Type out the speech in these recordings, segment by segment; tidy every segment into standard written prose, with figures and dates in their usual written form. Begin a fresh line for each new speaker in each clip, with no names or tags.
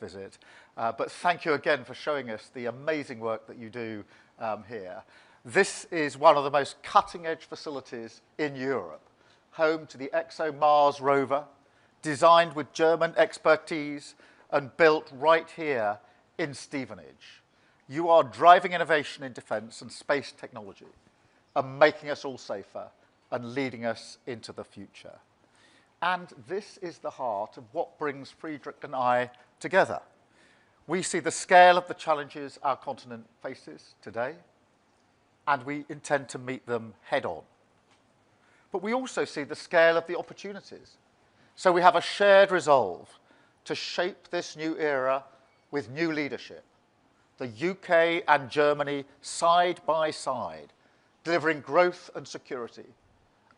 visit. But thank you again for showing us the amazing work that you do here. This is one of the most cutting-edge facilities in Europe, home to the ExoMars rover, designed with German expertise and built right here in Stevenage. You are driving innovation in defence and space technology and making us all safer and leading us into the future. And this is the heart of what brings Friedrich and I together. We see the scale of the challenges our continent faces today, and we intend to meet them head on. But we also see the scale of the opportunities. So we have a shared resolve to shape this new era with new leadership. The UK and Germany side by side, delivering growth and security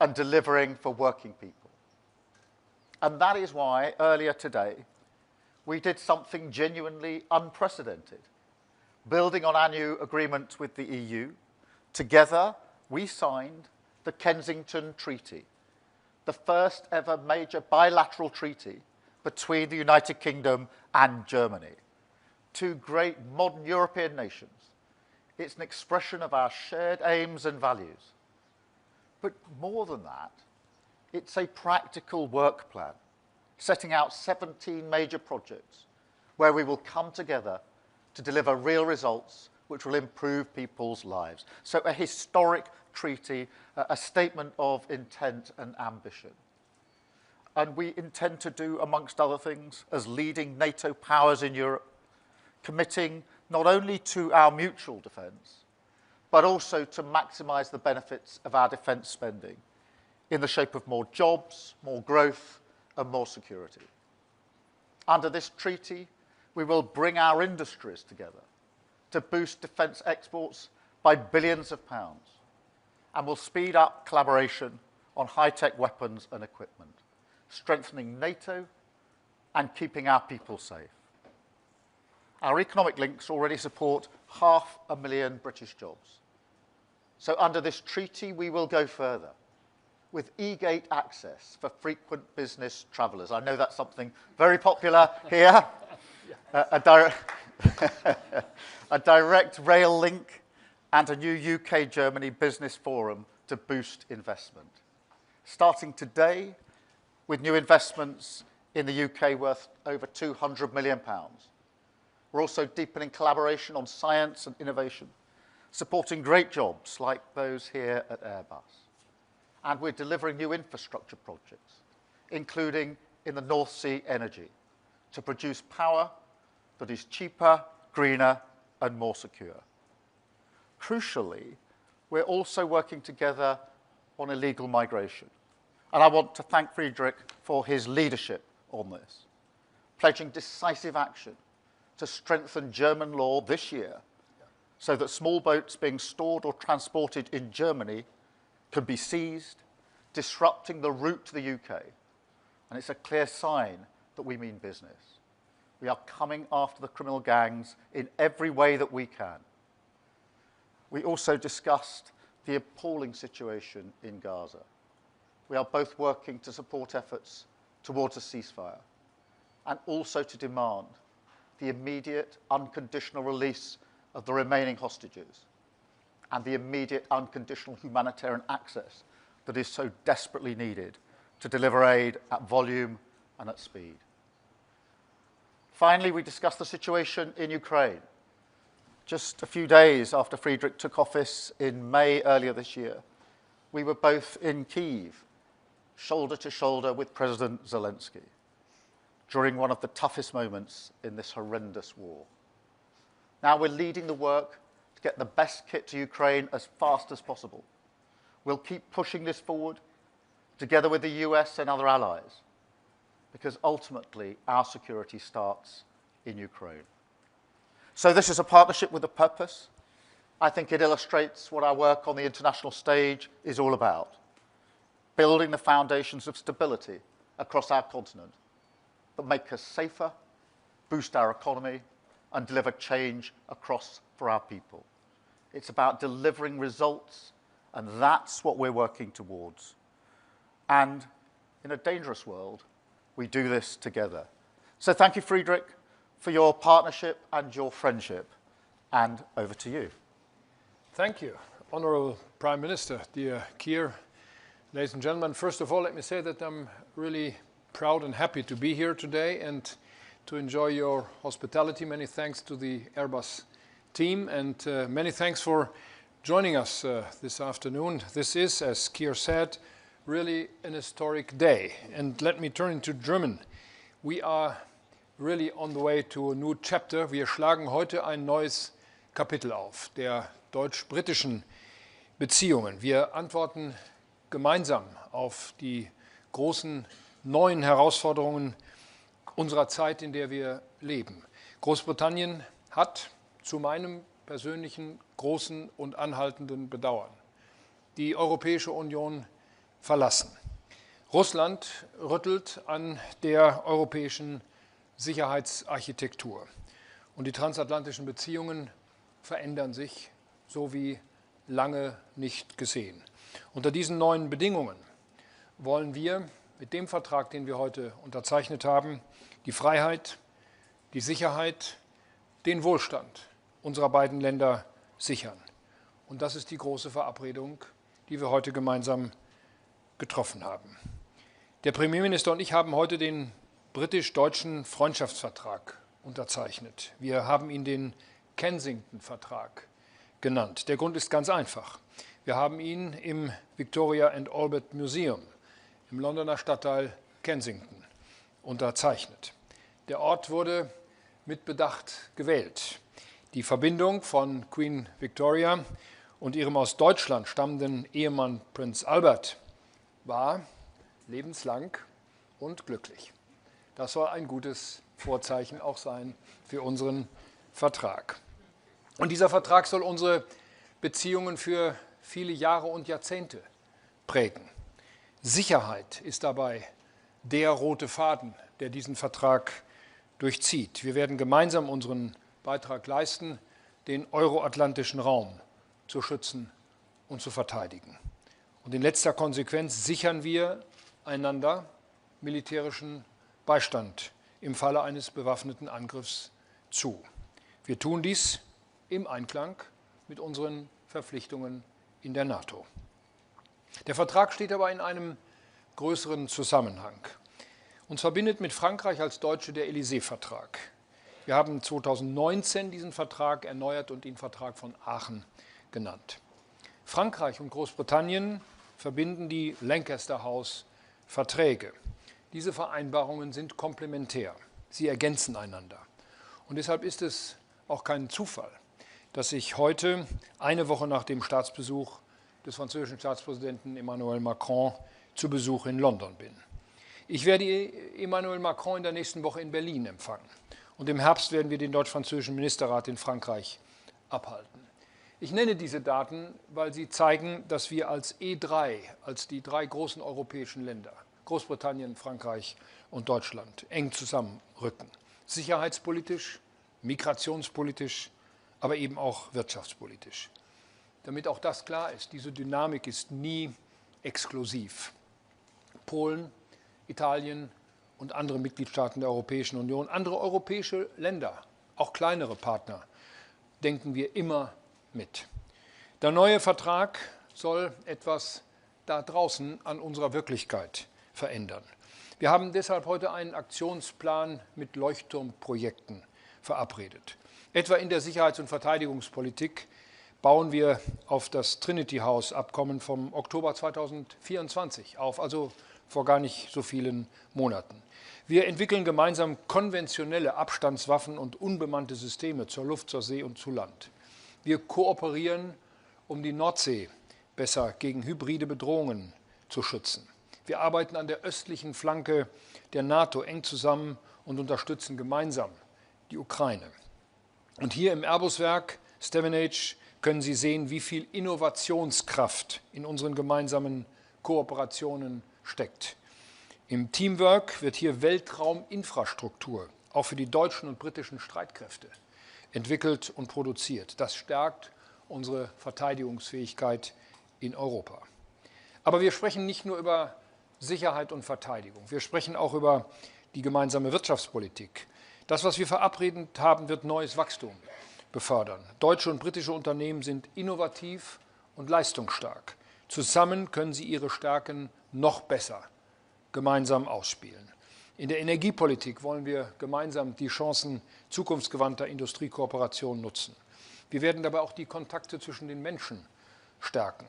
and delivering for working people. And that is why earlier today, we did something genuinely unprecedented. Building on our new agreement with the EU, together we signed the Kensington Treaty, the first ever major bilateral treaty between the United Kingdom and Germany. Two great modern European nations. It's an expression of our shared aims and values. But more than that, it's a practical work plan, setting out 17 major projects where we will come together to deliver real results which will improve people's lives. So a historic treaty, a statement of intent and ambition. And we intend to do, amongst other things, as leading NATO powers in Europe, committing not only to our mutual defence, but also to maximise the benefits of our defence spending in the shape of more jobs, more growth, and more security. Under this treaty, we will bring our industries together to boost defence exports by billions of pounds, and will speed up collaboration on high-tech weapons and equipment, strengthening NATO and keeping our people safe. Our economic links already support 500,000 British jobs. So under this treaty, we will go further with e-gate access for frequent business travellers. I know that's something very popular here. A direct rail link and a new UK-Germany business forum to boost investment. Starting today with new investments in the UK worth over £200 million. We're also deepening collaboration on science and innovation, supporting great jobs like those here at Airbus. And we're delivering new infrastructure projects, including in the North Sea energy, to produce power that is cheaper, greener, and more secure. Crucially, we're also working together on illegal migration. And I want to thank Friedrich for his leadership on this, pledging decisive action to strengthen German law this year so that small boats being stored or transported in Germany can be seized, disrupting the route to the UK. And it's a clear sign that we mean business. We are coming after the criminal gangs in every way that we can. We also discussed the appalling situation in Gaza. We are both working to support efforts towards a ceasefire and also to demand the immediate unconditional release of the remaining hostages and the immediate unconditional humanitarian access that is so desperately needed to deliver aid at volume and at speed. Finally, we discussed the situation in Ukraine. Just a few days after Friedrich took office in May earlier this year, we were both in Kyiv, shoulder to shoulder with President Zelensky, during one of the toughest moments in this horrendous war. Now we're leading the work to get the best kit to Ukraine as fast as possible. We'll keep pushing this forward together with the US and other allies, because ultimately our security starts in Ukraine. So this is a partnership with a purpose. I think it illustrates what our work on the international stage is all about, building the foundations of stability across our continent that make us safer, boost our economy, and deliver change across for our people. It's about delivering results, and that's what we're working towards. And in a dangerous world, we do this together. So thank you, Friedrich, for your partnership and your friendship. And over to you.
Thank you, Honourable Prime Minister, dear Keir. Ladies and gentlemen, first of all, let me say that I'm really proud and happy to be here today and to enjoy your hospitality. Many thanks to the Airbus team, and many thanks for joining us this afternoon. This is, as Keir said, really an historic day. And let me turn into German. We are really on the way to a new chapter. Wir schlagen heute ein neues Kapitel auf der deutsch-britischen Beziehungen. Wir antworten gemeinsam auf die großen neuen Herausforderungen unserer Zeit, in der wir leben. Großbritannien hat zu meinem persönlichen großen und anhaltenden Bedauern die Europäische Union verlassen. Russland rüttelt an der europäischen Sicherheitsarchitektur. Und die transatlantischen Beziehungen verändern sich, so wie lange nicht gesehen. Unter diesen neuen Bedingungen wollen wir mit dem Vertrag, den wir heute unterzeichnet haben, die Freiheit, die Sicherheit, den Wohlstand unserer beiden Länder sichern. Und das ist die große Verabredung, die wir heute gemeinsam getroffen haben. Der Premierminister und ich haben heute den britisch-deutschen Freundschaftsvertrag unterzeichnet. Wir haben ihn den Kensington-Vertrag genannt. Der Grund ist ganz einfach. Wir haben ihn im Victoria and Albert Museum im Londoner Stadtteil Kensington unterzeichnet. Der Ort wurde mit Bedacht gewählt. Die Verbindung von Queen Victoria und ihrem aus Deutschland stammenden Ehemann Prinz Albert war lebenslang und glücklich. Das soll ein gutes Vorzeichen auch sein für unseren Vertrag. Und dieser Vertrag soll unsere Beziehungen für viele Jahre und Jahrzehnte prägen. Sicherheit ist dabei der rote Faden, der diesen Vertrag durchzieht. Wir werden gemeinsam unseren Beitrag leisten, den euroatlantischen Raum zu schützen und zu verteidigen. Und in letzter Konsequenz sichern wir einander militärischen Beistand im Falle eines bewaffneten Angriffs zu. Wir tun dies im Einklang mit unseren Verpflichtungen in der NATO. Der Vertrag steht aber in einem größeren Zusammenhang. Uns verbindet mit Frankreich als Deutsche der Élysée-Vertrag. Wir haben 2019 diesen Vertrag erneuert und ihn Vertrag von Aachen genannt. Frankreich und Großbritannien verbinden die Lancaster House-Verträge. Diese Vereinbarungen sind komplementär. Sie ergänzen einander. Und deshalb ist es auch kein Zufall, dass ich heute, eine Woche nach dem Staatsbesuch des französischen Staatspräsidenten Emmanuel Macron, zu Besuch in London bin. Ich werde Emmanuel Macron in der nächsten Woche in Berlin empfangen. Und im Herbst werden wir den deutsch-französischen Ministerrat in Frankreich abhalten. Ich nenne diese Daten, weil sie zeigen, dass wir als E3, als die drei großen europäischen Länder, Großbritannien, Frankreich und Deutschland, eng zusammenrücken. Sicherheitspolitisch, migrationspolitisch, aber eben auch wirtschaftspolitisch. Damit auch das klar ist, diese Dynamik ist nie exklusiv. Polen, Italien und andere Mitgliedstaaten der Europäischen Union, andere europäische Länder, auch kleinere Partner, denken wir immer mit. Der neue Vertrag soll etwas da draußen an unserer Wirklichkeit verändern. Wir haben deshalb heute einen Aktionsplan mit Leuchtturmprojekten verabredet. Etwa in der Sicherheits- und Verteidigungspolitik bauen wir auf das Trinity House-Abkommen vom Oktober 2024 auf, also vor gar nicht so vielen Monaten. Wir entwickeln gemeinsam konventionelle Abstandswaffen und unbemannte Systeme zur Luft, zur See und zu Land. Wir kooperieren, um die Nordsee besser gegen hybride Bedrohungen zu schützen. Wir arbeiten an der östlichen Flanke der NATO eng zusammen und unterstützen gemeinsam die Ukraine. Und hier im Airbus-Werk Stevenage können Sie sehen, wie viel Innovationskraft in unseren gemeinsamen Kooperationen steckt. Im Teamwork wird hier Weltrauminfrastruktur, auch für die deutschen und britischen Streitkräfte, entwickelt und produziert. Das stärkt unsere Verteidigungsfähigkeit in Europa. Aber wir sprechen nicht nur über Sicherheit und Verteidigung. Wir sprechen auch über die gemeinsame Wirtschaftspolitik. Das, was wir verabredet haben, wird neues Wachstum befördern. Deutsche und britische Unternehmen sind innovativ und leistungsstark. Zusammen können sie ihre Stärken noch besser gemeinsam ausspielen. In der Energiepolitik wollen wir gemeinsam die Chancen zukunftsgewandter Industriekooperation nutzen. Wir werden dabei auch die Kontakte zwischen den Menschen stärken.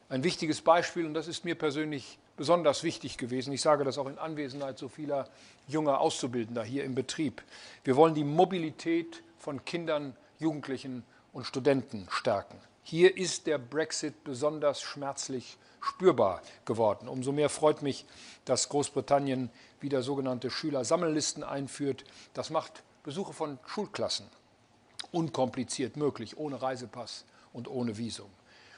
Ein wichtiges Beispiel, und das ist mir persönlich besonders wichtig gewesen, ich sage das auch in Anwesenheit so vieler junger Auszubildender hier im Betrieb. Wir wollen die Mobilität von Kindern, Jugendlichen und Studenten stärken. Hier ist der Brexit besonders schmerzlich spürbar geworden. Umso mehr freut mich, dass Großbritannien wieder sogenannte Schülersammellisten einführt. Das macht Besuche von Schulklassen unkompliziert möglich, ohne Reisepass und ohne Visum.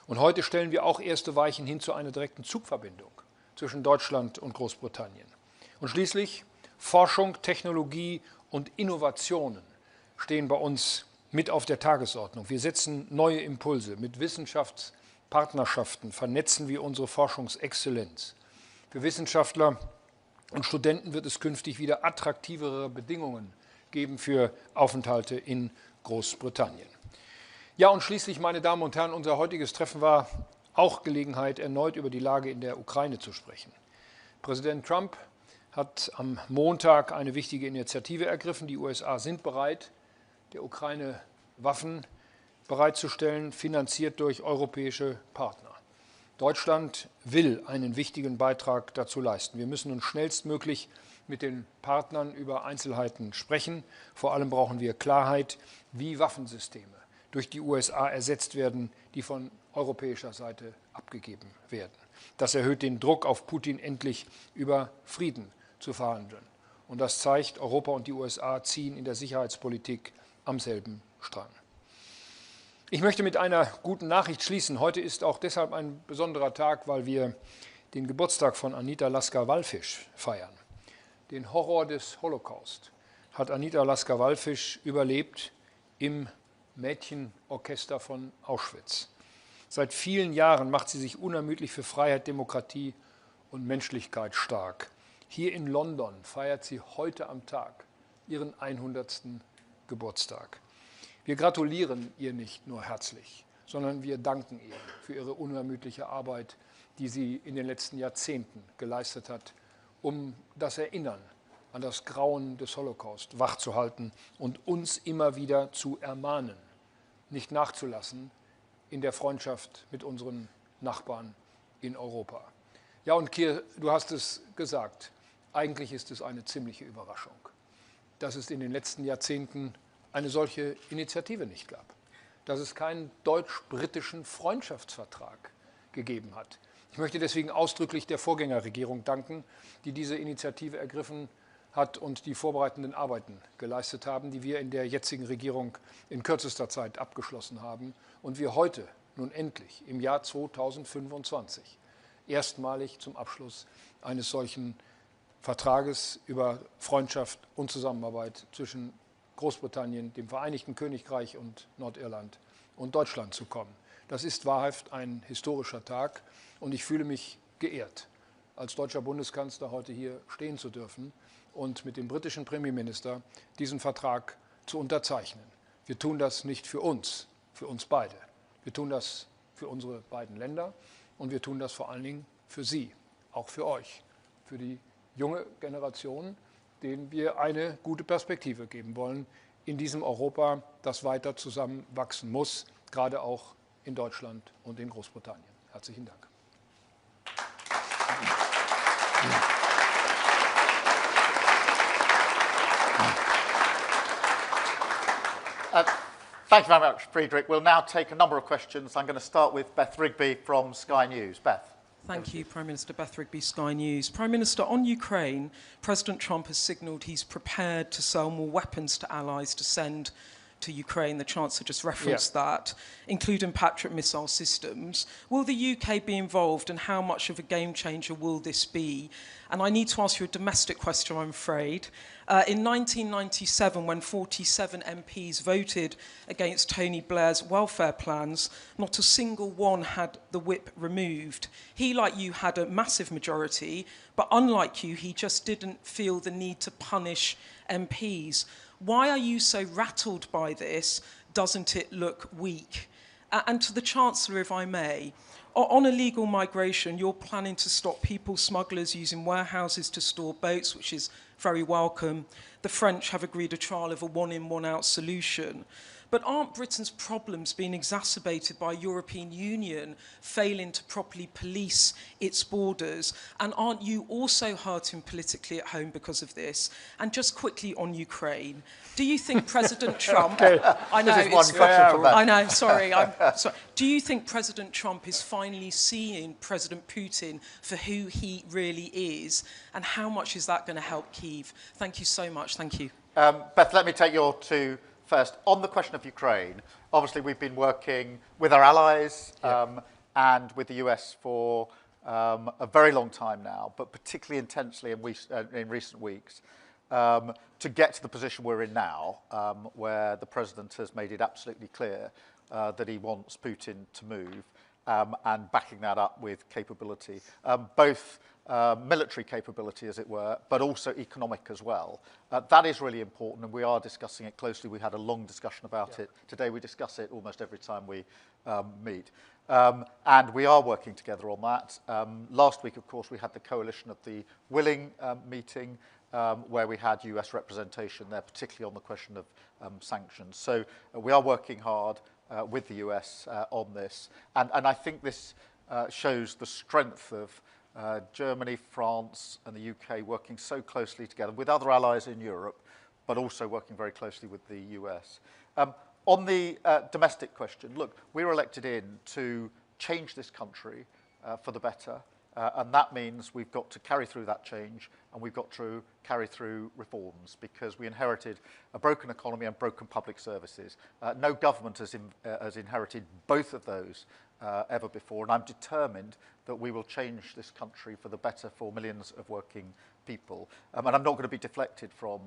Und heute stellen wir auch erste Weichen hin zu einer direkten Zugverbindung zwischen Deutschland und Großbritannien. Und schließlich Forschung, Technologie und Innovationen stehen bei uns mit auf der Tagesordnung. Wir setzen neue Impulse. Mit Wissenschaftspartnerschaften vernetzen wir unsere Forschungsexzellenz. Für Wissenschaftler und Studenten wird es künftig wieder attraktivere Bedingungen geben für Aufenthalte in Großbritannien. Ja, und schließlich, meine Damen und Herren, unser heutiges Treffen war auch Gelegenheit, erneut über die Lage in der Ukraine zu sprechen. Präsident Trump hat am Montag eine wichtige Initiative ergriffen. Die USA sind bereit, der Ukraine Waffen bereitzustellen, finanziert durch europäische Partner. Deutschland will einen wichtigen Beitrag dazu leisten. Wir müssen nun schnellstmöglich mit den Partnern über Einzelheiten sprechen. Vor allem brauchen wir Klarheit, wie Waffensysteme durch die USA ersetzt werden, die von europäischer Seite abgegeben werden. Das erhöht den Druck auf Putin, endlich über Frieden zu verhandeln. Und das zeigt, Europa und die USA ziehen in der Sicherheitspolitik am selben Strang. Ich möchte mit einer guten Nachricht schließen. Heute ist auch deshalb ein besonderer Tag, weil wir den Geburtstag von Anita Lasker-Wallfisch feiern. Den Horror des Holocaust hat Anita Lasker-Wallfisch überlebt im Mädchenorchester von Auschwitz. Seit vielen Jahren macht sie sich unermüdlich für Freiheit, Demokratie und Menschlichkeit stark. Hier in London feiert sie heute am Tag ihren 100. Geburtstag. Wir gratulieren ihr nicht nur herzlich, sondern wir danken ihr für ihre unermüdliche Arbeit, die sie in den letzten Jahrzehnten geleistet hat, um das Erinnern an das Grauen des Holocaust wachzuhalten und uns immer wieder zu ermahnen, nicht nachzulassen in der Freundschaft mit unseren Nachbarn in Europa. Ja, und Keir, du hast es gesagt, eigentlich ist es eine ziemliche Überraschung, dass es in den letzten Jahrzehnten eine solche Initiative nicht gab, dass es keinen deutsch-britischen Freundschaftsvertrag gegeben hat. Ich möchte deswegen ausdrücklich der Vorgängerregierung danken, die diese Initiative ergriffen hat und die vorbereitenden Arbeiten geleistet haben, die wir in der jetzigen Regierung in kürzester Zeit abgeschlossen haben und wir heute nun endlich im Jahr 2025 erstmalig zum Abschluss eines solchen Vertrages über Freundschaft und Zusammenarbeit zwischen Großbritannien, dem Vereinigten Königreich und Nordirland und Deutschland zu kommen. Das ist wahrhaft ein historischer Tag und ich fühle mich geehrt, als deutscher Bundeskanzler heute hier stehen zu dürfen und mit dem britischen Premierminister diesen Vertrag zu unterzeichnen. Wir tun das nicht für uns beide. Wir tun das für unsere beiden Länder und wir tun das vor allen Dingen für Sie, auch für euch, für die junge Generation, denen wir eine gute Perspektive geben wollen in diesem Europa, das weiter zusammenwachsen muss, gerade auch in Deutschland und in Großbritannien. Herzlichen Dank.
Thank you very much, Friedrich. We'll now take a number of questions. I'm going to start with Beth Rigby from Sky News. Beth.
Thank you, Prime Minister. Beth Rigby, Sky News. Prime Minister, on Ukraine, President Trump has signalled he's prepared to sell more weapons to allies to send to Ukraine. The Chancellor just referenced that, including Patriot missile systems. Will the UK be involved, and how much of a game changer will this be? And I need to ask you a domestic question, I'm afraid. In 1997, when 47 MPs voted against Tony Blair's welfare plans, not a single one had the whip removed. He, like you, had a massive majority, but unlike you, he just didn't feel the need to punish MPs. Why are you so rattled by this? Doesn't it look weak? And to the Chancellor, if I may, on illegal migration, you're planning to stop people smugglers using warehouses to store boats, which is very welcome. The French have agreed a trial of a one-in, one-out solution. But aren't Britain's problems being exacerbated by European Union failing to properly police its borders? And aren't you also hurting politically at home because of this? And just quickly on Ukraine, do you think President Trump...
Okay.
I know,
This is one question from that.
I know, sorry, I'm sorry. Do you think President Trump is finally seeing President Putin for who he really is? And how much is that going to help Kyiv? Thank you so much. Thank you.
Beth, let me take your two first. On the question of Ukraine, obviously we've been working with our allies and with the US for a very long time now, but particularly intensely in recent weeks, to get to the position we're in now, where the President has made it absolutely clear that he wants Putin to move, and backing that up with capability, both military capability, as it were, but also economic as well. That is really important, and we are discussing it closely. We had a long discussion about it. Today we discuss it almost every time we meet. And we are working together on that. Last week, of course, we had the Coalition of the Willing meeting, where we had US representation there, particularly on the question of sanctions. So we are working hard with the US on this. And I think this shows the strength of Germany, France, and the UK working so closely together with other allies in Europe, but also working very closely with the US. On the domestic question, look, we were elected in to change this country for the better, and that means we've got to carry through that change, and we've got to carry through reforms, because we inherited a broken economy and broken public services. No government has inherited both of those ever before, and I'm determined that we will change this country for the better for millions of working people. And I'm not going to be deflected from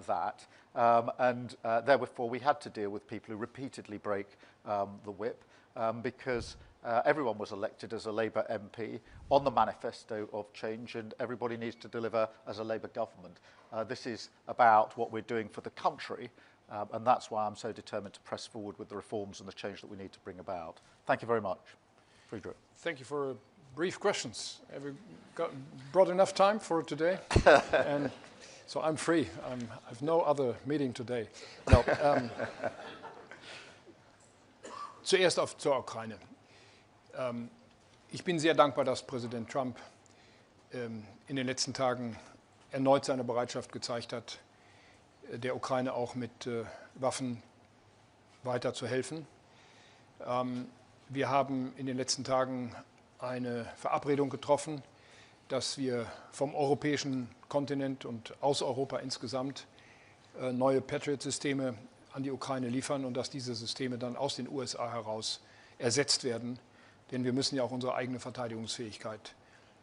that. Therefore, we had to deal with people who repeatedly break the whip, because everyone was elected as a Labour MP on the manifesto of change, and everybody needs to deliver as a Labour government. This is about what we're doing for the country, and that's why I'm so determined to press forward with the reforms and the change that we need to bring about. Thank you very much. Friedrich.
Thank you for brief questions. Have we brought enough time for today? And so I'm free. I have no other meeting today. No. Zuerst zur Ukraine. Ich bin sehr dankbar, dass Präsident Trump in den letzten Tagen erneut seine Bereitschaft gezeigt hat, der Ukraine auch mit Waffen weiter zu helfen. Wir haben in den letzten Tagen eine Verabredung getroffen, dass wir vom europäischen Kontinent und aus Europa insgesamt neue Patriot-Systeme an die Ukraine liefern und dass diese Systeme dann aus den USA heraus ersetzt werden. Denn wir müssen ja auch unsere eigene Verteidigungsfähigkeit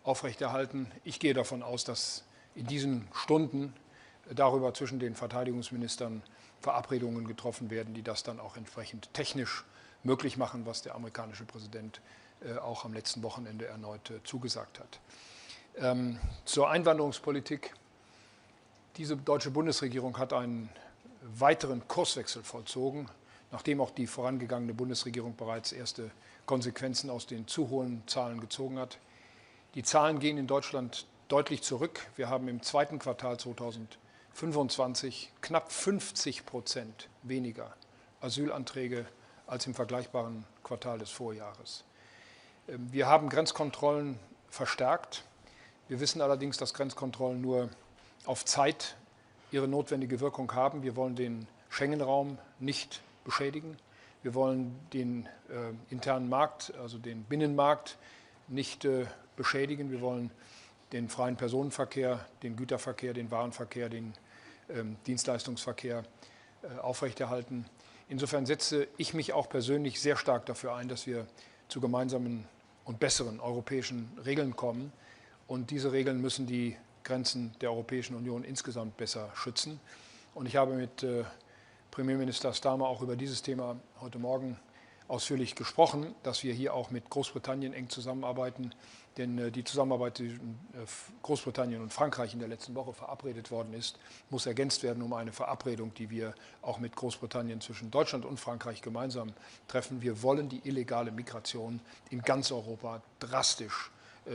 aufrechterhalten. Ich gehe davon aus, dass in diesen Stunden darüber zwischen den Verteidigungsministern Verabredungen getroffen werden, die das dann auch entsprechend technisch möglich machen, was der amerikanische Präsident auch am letzten Wochenende erneut zugesagt hat. Zur Einwanderungspolitik. Diese deutsche Bundesregierung hat einen weiteren Kurswechsel vollzogen, nachdem auch die vorangegangene Bundesregierung bereits erste Konsequenzen aus den zu hohen Zahlen gezogen hat. Die Zahlen gehen in Deutschland deutlich zurück. Wir haben im zweiten Quartal 2025 knapp 50% weniger Asylanträge als im vergleichbaren Quartal des Vorjahres. Wir haben Grenzkontrollen verstärkt. Wir wissen allerdings, dass Grenzkontrollen nur auf Zeit ihre notwendige Wirkung haben. Wir wollen den Schengen-Raum nicht beschädigen. Wir wollen den internen Markt, also den Binnenmarkt, nicht beschädigen. Wir wollen den freien Personenverkehr, den Güterverkehr, den Warenverkehr, den Dienstleistungsverkehr aufrechterhalten. Insofern setze ich mich auch persönlich sehr stark dafür ein, dass wir zu gemeinsamen und besseren europäischen Regeln kommen. Und diese Regeln müssen die Grenzen der Europäischen Union insgesamt besser schützen. Und ich habe mit Premierminister Starmer auch über dieses Thema heute Morgen ausführlich gesprochen, dass wir hier auch mit Großbritannien eng zusammenarbeiten. Denn die Zusammenarbeit zwischen Großbritannien und Frankreich in der letzten Woche verabredet worden ist, muss ergänzt werden um eine Verabredung, die wir auch mit Großbritannien zwischen Deutschland und Frankreich gemeinsam treffen. Wir wollen die illegale Migration in ganz Europa drastisch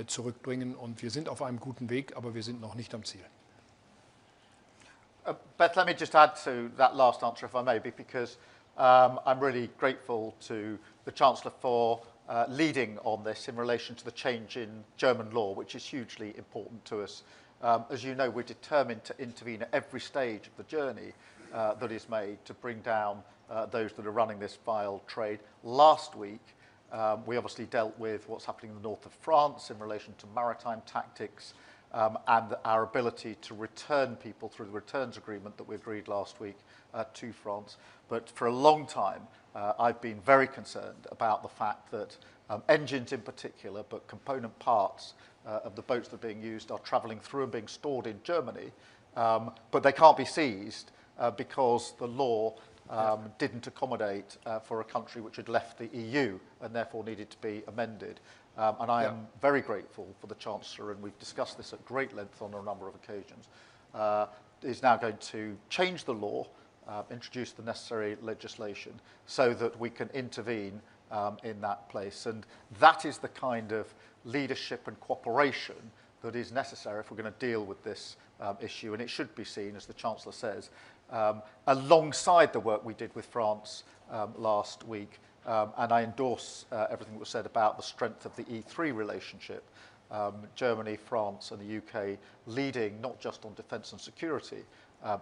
zurückbringen. Und wir sind auf einem guten Weg, aber wir sind noch nicht am Ziel.
Beth, let me just add to that last answer, if I may, because I'm really grateful to the Chancellor for leading on this in relation to the change in German law, which is hugely important to us. As you know, we're determined to intervene at every stage of the journey that is made to bring down those that are running this vile trade. Last week, we obviously dealt with what's happening in the north of France in relation to maritime tactics and our ability to return people through the returns agreement that we agreed last week to France. But for a long time, I've been very concerned about the fact that engines in particular, but component parts of the boats that are being used are travelling through and being stored in Germany, but they can't be seized because the law didn't accommodate for a country which had left the EU and therefore needed to be amended. And I am very grateful for the Chancellor, and we've discussed this at great length on a number of occasions, is now going to change the law, introduce the necessary legislation so that we can intervene in that place. And that is the kind of leadership and cooperation that is necessary if we're going to deal with this issue. And it should be seen, as the Chancellor says, alongside the work we did with France last week. And I endorse everything that was said about the strength of the E3 relationship, Germany, France and the UK leading not just on defence and security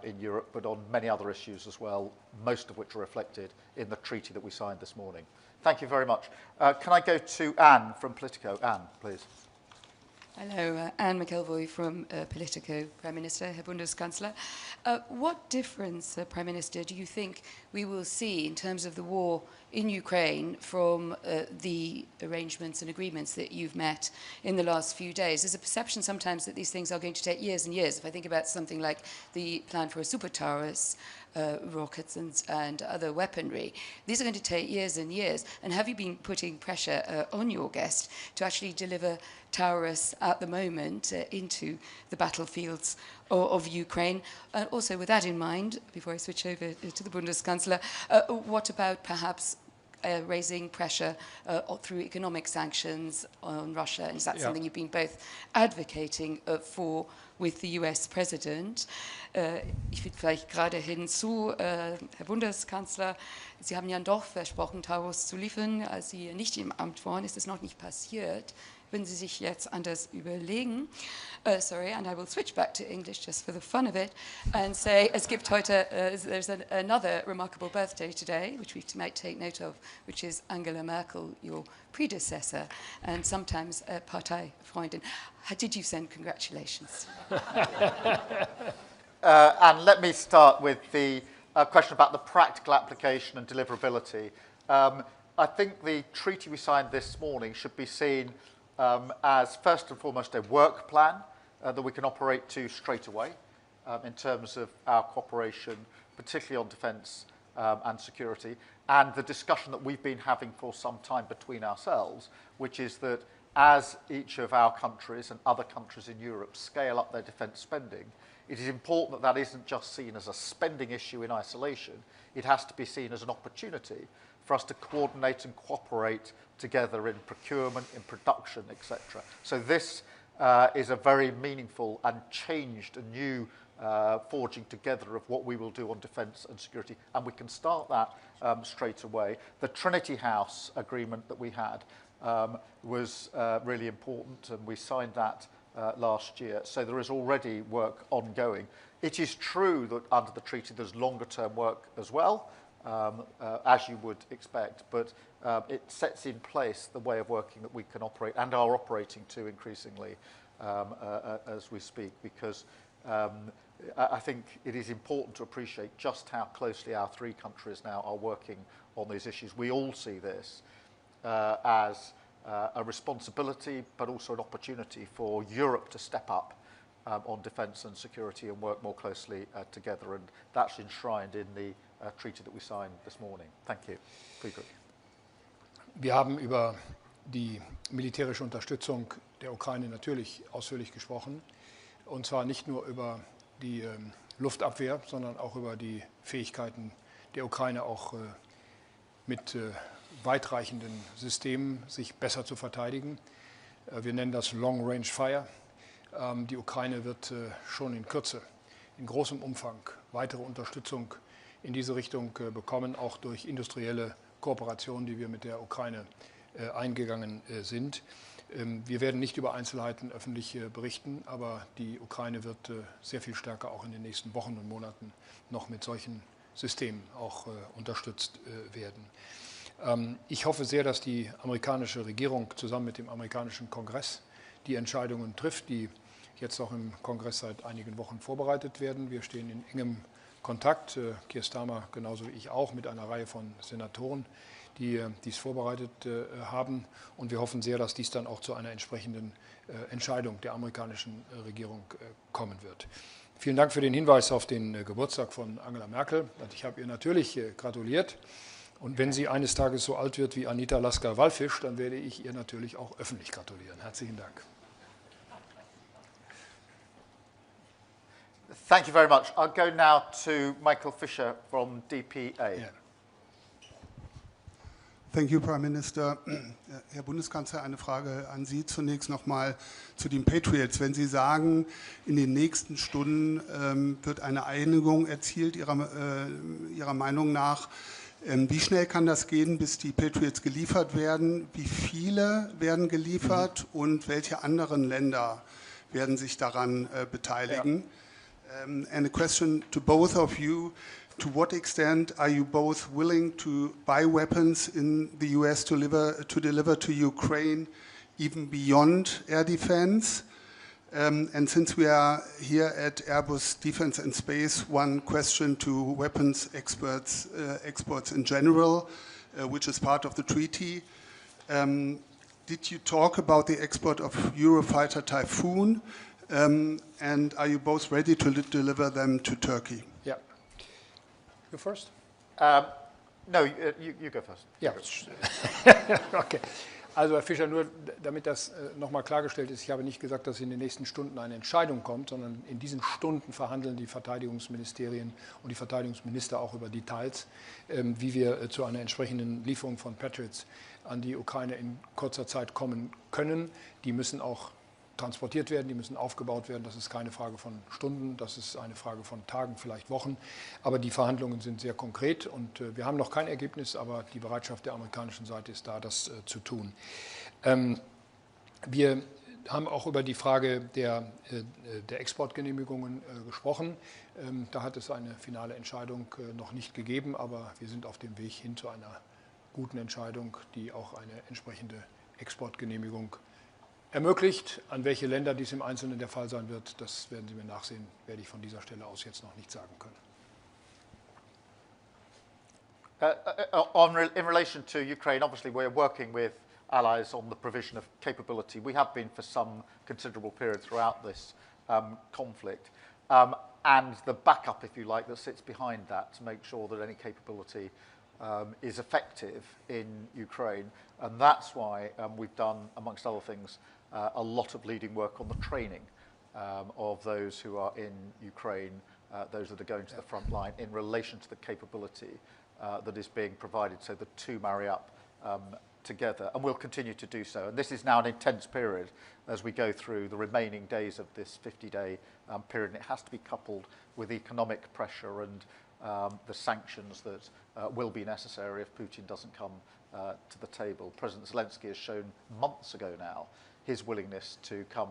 in Europe, but on many other issues as well, most of which are reflected in the treaty that we signed this morning. Thank you very much. Can I go to Anne from Politico? Anne, please.
Hello, Anne McElvoy from Politico. Prime Minister, Herr Bundeskanzler. What difference, Prime Minister, do you think we will see in terms of the war in Ukraine from the arrangements and agreements that you've met in the last few days? There's a perception sometimes that these things are going to take years and years. If I think about something like the plan for a super Taurus, rockets and other weaponry, these are going to take years and years. And have you been putting pressure on your guest to actually deliver Taurus at the moment into the battlefields of Ukraine? And also with that in mind, before I switch over to the Bundeskanzler, what about perhaps raising pressure through economic sanctions on Russia? And is that something you've been both advocating for with the US President? Ich will vielleicht gerade hinzu, Herr Bundeskanzler, Sie haben ja doch versprochen, Taurus zu liefern. Als Sie nicht im Amt waren, ist es noch nicht passiert. Wenn Sie sich jetzt anders überlegen, sorry, and I will switch back to English just for the fun of it, and say, es gibt heute, there's another remarkable birthday today, which we might take note of, which is Angela Merkel, your predecessor, and sometimes a Parteifreundin. Did you send congratulations?
And let me start with the question about the practical application and deliverability. I think the treaty we signed this morning should be seen as first and foremost a work plan that we can operate to straight away in terms of our cooperation, particularly on defence and security, and the discussion that we've been having for some time between ourselves, which is that as each of our countries and other countries in Europe scale up their defence spending, it is important that that isn't just seen as a spending issue in isolation. It has to be seen as an opportunity for us to coordinate and cooperate together in procurement, in production, etc. So this is a very meaningful and changed and new forging together of what we will do on defence and security, and we can start that straight away. The Trinity House agreement that we had was really important, and we signed that last year. So there is already work ongoing. It is true that under the treaty there's longer term work as well, as you would expect, but it sets in place the way of working that we can operate and are operating to increasingly as we speak, because I think it is important to appreciate just how closely our three countries now are working on these issues. We all see this as a responsibility, but also an opportunity for Europe to step up on defence and security and work more closely together, and that's enshrined in the treaty that we signed this morning. Thank you. Friedrich.
Wir haben über die militärische Unterstützung der Ukraine natürlich ausführlich gesprochen. Und zwar nicht nur über die Luftabwehr, sondern auch über die Fähigkeiten der Ukraine, auch mit weitreichenden Systemen sich besser zu verteidigen. Wir nennen das Long Range Fire. Die Ukraine wird schon in Kürze, in großem Umfang, weitere Unterstützung in diese Richtung bekommen, auch durch industrielle Kooperationen, die wir mit der Ukraine eingegangen sind. Wir werden nicht über Einzelheiten öffentlich berichten, aber die Ukraine wird sehr viel stärker auch in den nächsten Wochen und Monaten noch mit solchen Systemen auch unterstützt werden. Ich hoffe sehr, dass die amerikanische Regierung zusammen mit dem amerikanischen Kongress die Entscheidungen trifft, die jetzt auch im Kongress seit einigen Wochen vorbereitet werden. Wir stehen in engem Kontakt, Keir Starmer genauso wie ich auch, mit einer Reihe von Senatoren, die dies vorbereitet haben. Und wir hoffen sehr, dass dies dann auch zu einer entsprechenden Entscheidung der amerikanischen Regierung kommen wird. Vielen Dank für den Hinweis auf den Geburtstag von Angela Merkel. Ich habe ihr natürlich gratuliert. Und wenn sie eines Tages so alt wird wie Anita Lasker-Wallfisch, dann werde ich ihr natürlich auch öffentlich gratulieren. Herzlichen Dank.
Thank you very much. I'll go now to Michael Fisher from DPA.
Yeah.
Thank you, Prime Minister. Herr Bundeskanzler, eine Frage an Sie zunächst nochmal zu den Patriots. Wenn Sie sagen, in den nächsten Stunden wird eine Einigung erzielt, Ihrer Meinung nach, wie schnell kann das gehen, bis die Patriots geliefert werden? Wie viele werden geliefert und welche anderen Länder werden sich daran beteiligen?
Ja.
And a question to both of you. To what extent are you both willing to buy weapons in the US to deliver to Ukraine, even beyond air defense? And since we are here at Airbus Defence and Space, one question to weapons exports in general, which is part of the treaty. Did you talk about the export of Eurofighter Typhoon? And are you both ready to deliver them to Turkey?
Yeah. You first?
No, you go first.
Ja, okay. Also Herr Fischer, nur damit das nochmal klargestellt ist, ich habe nicht gesagt, dass in den nächsten Stunden eine Entscheidung kommt, sondern in diesen Stunden verhandeln die Verteidigungsministerien und die Verteidigungsminister auch über Details, wie wir zu einer entsprechenden Lieferung von Patriots an die Ukraine in kurzer Zeit kommen können. Die müssen auch transportiert werden, die müssen aufgebaut werden. Das ist keine Frage von Stunden, das ist eine Frage von Tagen, vielleicht Wochen. Aber die Verhandlungen sind sehr konkret und wir haben noch kein Ergebnis, aber die Bereitschaft der amerikanischen Seite ist da, das zu tun. Wir haben auch über die Frage der Exportgenehmigungen gesprochen. Da hat es eine finale Entscheidung noch nicht gegeben, aber wir sind auf dem Weg hin zu einer guten Entscheidung, die auch eine entsprechende Exportgenehmigung ermöglicht. An welche Länder dies im Einzelnen der Fall sein wird, das werden Sie mir nachsehen, werde ich von dieser Stelle aus jetzt noch nicht sagen können.
In relation to Ukraine, obviously we're working with allies on the provision of capability. We have been for some considerable period throughout this conflict. And the backup, if you like, that sits behind that to make sure that any capability is effective in Ukraine. And that's why we've done, amongst other things, a lot of leading work on the training of those who are in Ukraine, those that are going to the front line, in relation to the capability that is being provided, so the two marry up together, and we'll continue to do so. And this is now an intense period as we go through the remaining days of this 50-day period, and it has to be coupled with economic pressure and the sanctions that will be necessary if Putin doesn't come to the table. President Zelensky has shown months ago now his willingness to come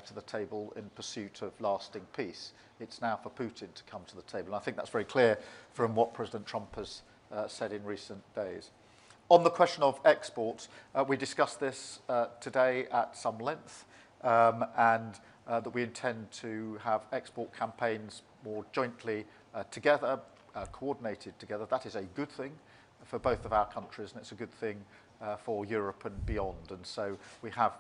to the table in pursuit of lasting peace. It's now for Putin to come to the table. And I think that's very clear from what President Trump has said in recent days. On the question of exports, we discussed this today at some length, and that we intend to have export campaigns more jointly together, coordinated together. That is a good thing for both of our countries, and it's a good thing for Europe and beyond. And so we have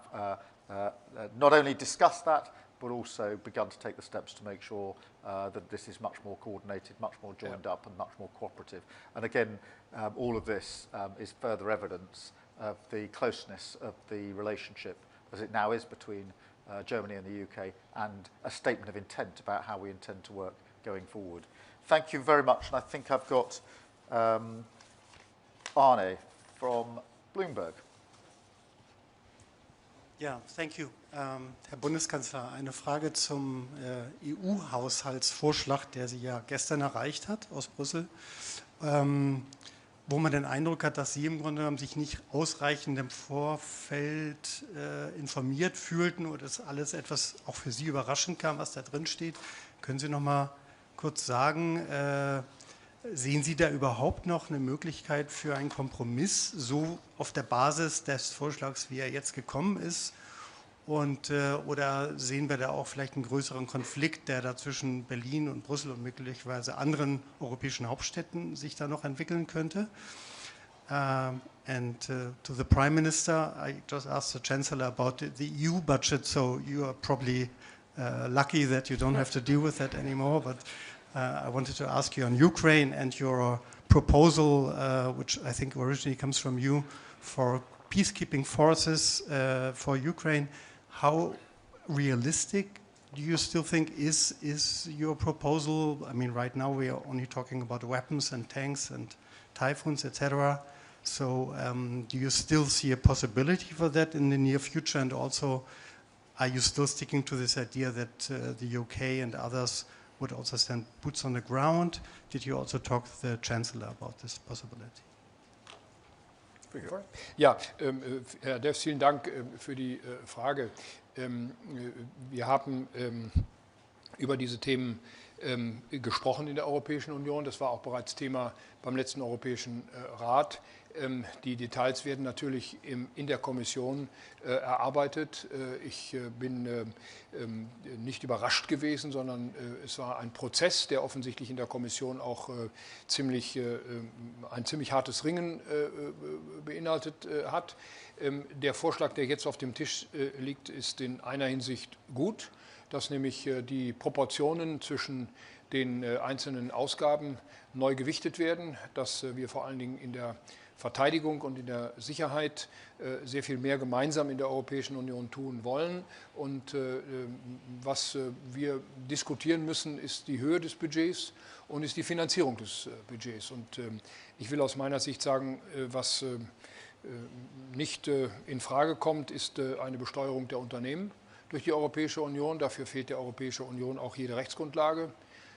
not only discussed that, but also begun to take the steps to make sure that this is much more coordinated, much more joined up, and much more cooperative. And again, all of this is further evidence of the closeness of the relationship as it now is between Germany and the UK, and a statement of intent about how we intend to work going forward. Thank you very much, and I think I've got Arne from Bloomberg.
Ja, thank you. Herr Bundeskanzler, eine Frage zum EU-Haushaltsvorschlag, der Sie ja gestern erreicht hat aus Brüssel, wo man den Eindruck hat, dass Sie im Grunde genommen sich nicht ausreichend im Vorfeld informiert fühlten oder dass alles etwas auch für Sie überraschend kam, was da drin steht. Können Sie noch mal kurz sagen, sehen Sie da überhaupt noch eine Möglichkeit für einen Kompromiss, so auf der Basis des Vorschlags, wie er jetzt gekommen ist? Und, oder sehen wir da auch vielleicht einen größeren Konflikt, der da zwischen Berlin und Brüssel und möglicherweise anderen europäischen Hauptstädten sich da noch entwickeln könnte? To the Prime Minister, I just asked the Chancellor about the EU budget, so you are probably lucky that you don't have to deal with that anymore, but I wanted to ask you on Ukraine and your proposal, which I think originally comes from you, for peacekeeping forces for Ukraine. How realistic do you still think is your proposal? I mean, right now we are only talking about weapons and tanks and typhoons, etc. So do you still see a possibility for that in the near future? And also, are you still sticking to this idea that the UK and others would also send boots on the ground? Did you also talk to the Chancellor about this possibility?
Ja, Herr Deff, vielen Dank für die Frage. Wir haben über diese Themen gesprochen in der Europäischen Union. Das war auch bereits Thema beim letzten Europäischen Rat. Die Details werden natürlich in der Kommission erarbeitet. Ich bin nicht überrascht gewesen, sondern es war ein Prozess, der offensichtlich in der Kommission auch ein ziemlich hartes Ringen beinhaltet hat. Der Vorschlag, der jetzt auf dem Tisch liegt, ist in einer Hinsicht gut, dass nämlich die Proportionen zwischen den einzelnen Ausgaben neu gewichtet werden, dass wir vor allen Dingen in der Verteidigung und in der Sicherheit sehr viel mehr gemeinsam in der Europäischen Union tun wollen. Und was wir diskutieren müssen, ist die Höhe des Budgets und ist die Finanzierung des Budgets. Und ich will aus meiner Sicht sagen, was nicht in Frage kommt, ist eine Besteuerung der Unternehmen durch die Europäische Union. Dafür fehlt der Europäischen Union auch jede Rechtsgrundlage.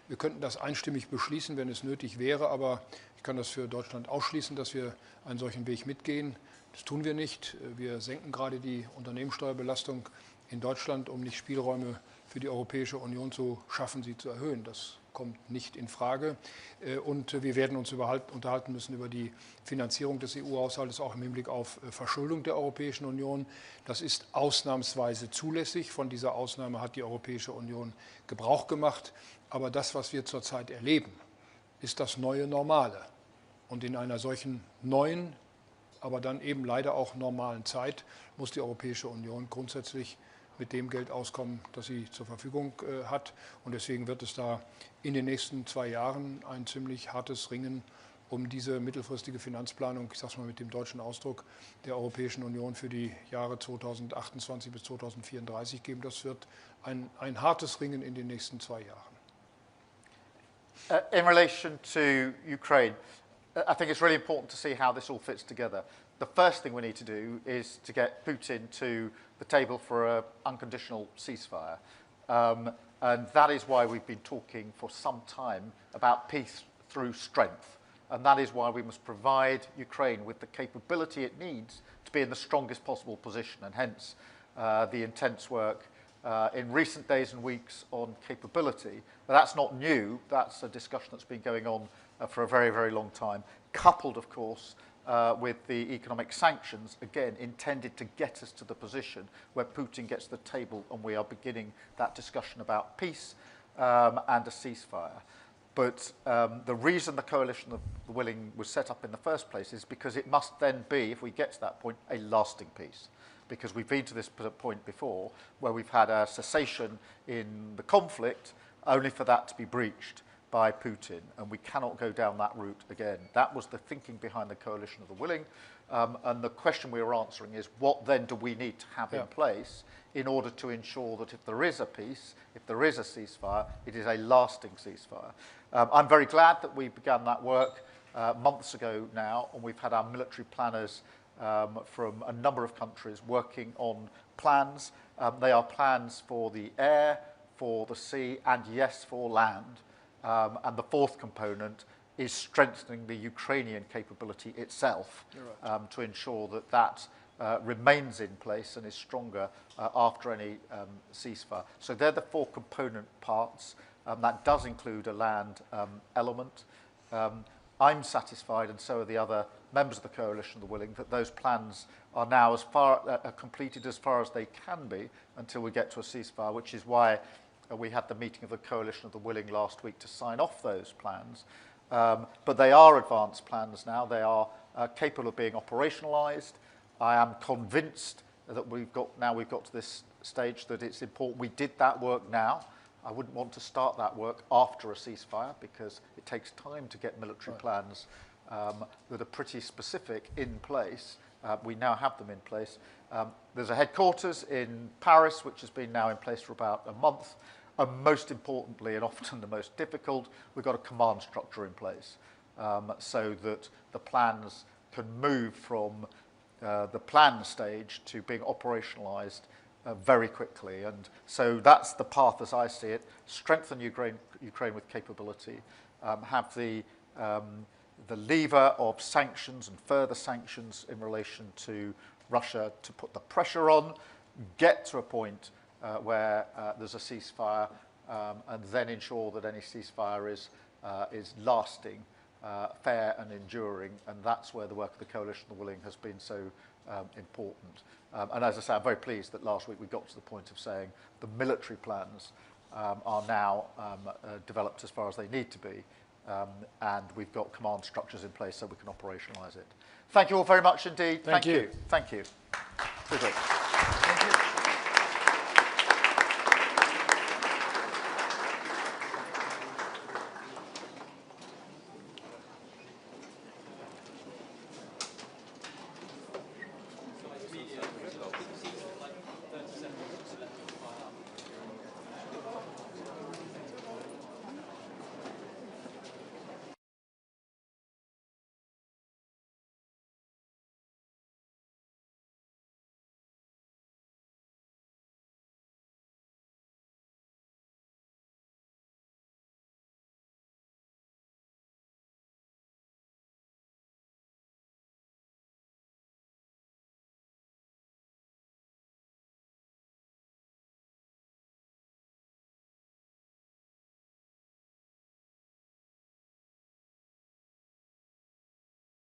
Wir könnten das einstimmig beschließen, wenn es nötig wäre, aber ich kann das für Deutschland ausschließen, dass wir einen solchen Weg mitgehen. Das tun wir nicht. Wir senken gerade die Unternehmenssteuerbelastung in Deutschland, um nicht Spielräume für die Europäische Union zu schaffen, sie zu erhöhen. Das kommt nicht in Frage. Und wir werden uns unterhalten müssen über die Finanzierung des EU-Haushaltes, auch im Hinblick auf Verschuldung der Europäischen Union. Das ist ausnahmsweise zulässig. Von dieser Ausnahme hat die Europäische Union Gebrauch gemacht. Aber das, was wir zurzeit erleben, ist das neue Normale. Und in einer solchen neuen, aber dann eben leider auch normalen Zeit muss die Europäische Union grundsätzlich mit dem Geld auskommen, das sie zur Verfügung hat. Und deswegen wird es da in den nächsten 2 Jahren ein ziemlich hartes Ringen um diese mittelfristige Finanzplanung, ich sage es mal mit dem deutschen Ausdruck, der Europäischen Union für die Jahre 2028 bis 2034 geben. Das wird ein hartes Ringen in den nächsten 2 Jahren.
In relation to Ukraine, I think it's really important to see how this all fits together. The first thing we need to do is to get Putin to the table for an unconditional ceasefire. And that is why we've been talking for some time about peace through strength. And that is why we must provide Ukraine with the capability it needs to be in the strongest possible position, and hence the intense work in recent days and weeks on capability. But that's not new. That's a discussion that's been going on for a very, very long time, coupled, of course, with the economic sanctions, again, intended to get us to the position where Putin gets the table and we are beginning that discussion about peace and a ceasefire. But the reason the coalition of the willing was set up in the first place is because it must then be, if we get to that point, a lasting peace. Because we've been to this point before where we've had a cessation in the conflict only for that to be breached by Putin, and we cannot go down that route again. That was the thinking behind the Coalition of the Willing, and the question we were answering is, what then do we need to have in place in order to ensure that if there is a peace, if there is a ceasefire, it is a lasting ceasefire. I'm very glad that we began that work months ago now, and we've had our military planners from a number of countries working on plans. They are plans for the air, for the sea, and yes, for land. And the fourth component is strengthening the Ukrainian capability itself to ensure that that remains in place and is stronger after any ceasefire. So they're the four component parts. That does include a land element. I'm satisfied, and so are the other members of the Coalition of the Willing, that those plans are now completed as far as they can be until we get to a ceasefire, which is why we had the meeting of the Coalition of the Willing last week to sign off those plans. But they are advanced plans now. They are capable of being operationalised. I am convinced that we've got to this stage that it's important we did that work now. I wouldn't want to start that work after a ceasefire because it takes time to get military plans that are pretty specific in place. We now have them in place. There's a headquarters in Paris, which has been now in place for about a month. And most importantly, and often the most difficult, we've got a command structure in place so that the plans can move from the plan stage to being operationalised very quickly. And so that's the path as I see it. Strengthen Ukraine with capability, have the lever of sanctions and further sanctions in relation to Russia to put the pressure on, get to a point where there's a ceasefire, and then ensure that any ceasefire is lasting, fair and enduring, and that's where the work of the Coalition of the Willing has been so important. And as I say, I'm very pleased that last week we got to the point of saying the military plans are now developed as far as they need to be, and we've got command structures in place so we can operationalise it. Thank you all very much indeed.
Thank you.
Thank you. Friedrich.